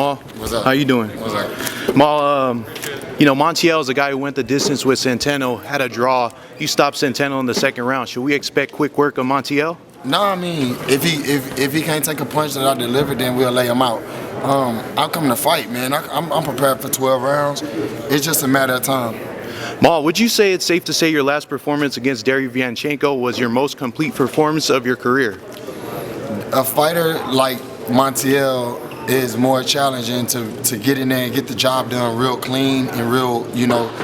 What's up? How you doing? What's up? Mal, you know, Montiel is a guy who went the distance with Centeno, had a draw. You stopped Centeno in the second round. Should we expect quick work of Montiel? No, I mean, if he can't take a punch that I delivered, then we'll lay him out. I'm coming to fight, man. I'm prepared for 12 rounds. It's just a matter of time. Mal, would you say it's safe to say your last performance against Derevyanchenko was your most complete performance of your career? A fighter like Montiel is more challenging to get in there and get the job done real clean and real,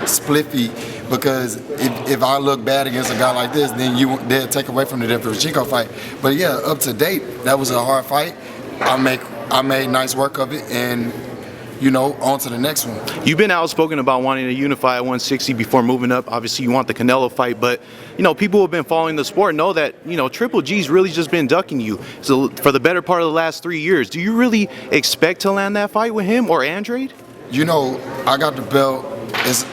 spliffy. Because if I look bad against a guy like this, then they'll take away from the Derevyanchenko fight. But yeah, up to date, that was a hard fight. I made nice work of it, and on to the next one. You've been outspoken about wanting to unify at 160 before moving up. Obviously, you want the Canelo fight, but people who have been following the sport know that Triple G's really just been ducking you. So for the better part of the last 3 years, do you really expect to land that fight with him or Andrade? I got the belt. It's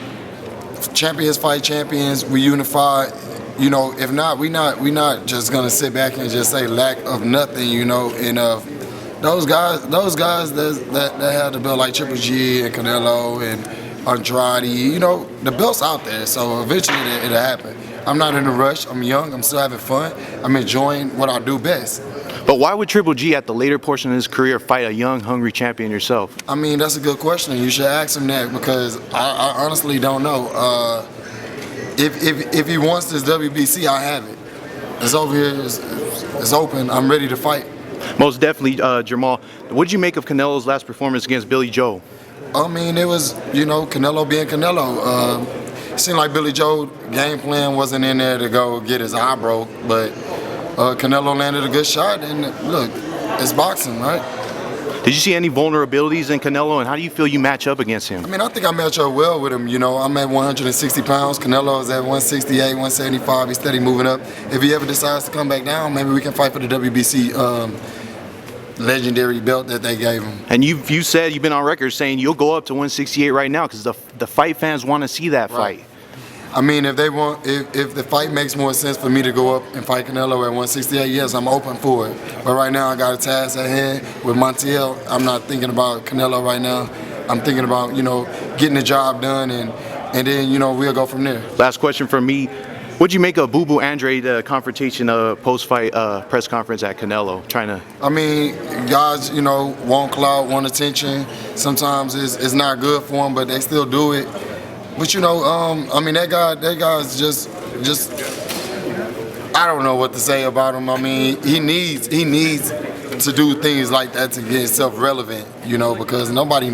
champions fight champions. We unify. If not, we not just gonna sit back and just say lack of nothing. And those guys that have the belt like Triple G and Canelo and Andrade, the belt's out there, so eventually it'll happen. I'm not in a rush. I'm young. I'm still having fun. I'm enjoying what I do best. But why would Triple G at the later portion of his career fight a young, hungry champion yourself? I mean, that's a good question. You should ask him that, because I honestly don't know. If he wants this WBC, I have it. It's over here. It's open. I'm ready to fight. Most definitely, JERMALL. What did you make of Canelo's last performance against Billy Joe? I mean, it was, Canelo being Canelo. It seemed like Billy Joe's game plan wasn't in there to go get his eye broke, but Canelo landed a good shot, and look, it's boxing, right? Did you see any vulnerabilities in Canelo, and how do you feel you match up against him? I mean, I think I match up well with him. I'm at 160 pounds. Canelo is at 168, 175. He's steady moving up. If he ever decides to come back down, maybe we can fight for the WBC legendary belt that they gave him. And you said, you've been on record saying you'll go up to 168 right now because the fight fans want to see that fight. I mean, if the fight makes more sense for me to go up and fight Canelo at 168, yes, I'm open for it. But right now, I got a task at hand with Montiel. I'm not thinking about Canelo right now. I'm thinking about, getting the job done, and then, we'll go from there. Last question from me. What'd you make of Booboo Andrade confrontation post-fight press conference at Canelo? I mean, guys, want clout, want attention. Sometimes it's not good for them, but they still do it. But I mean, that guy's just I don't know what to say about him. I mean, he needs to do things like that to get himself relevant, because nobody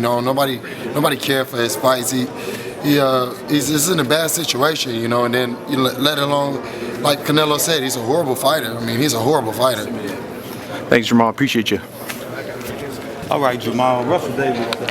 cares for his fights. He's just in a bad situation, and then let alone, like Canelo said, he's a horrible fighter. I mean, he's a horrible fighter. Thanks, JERMALL. Appreciate you. All right, JERMALL. Russell Davis.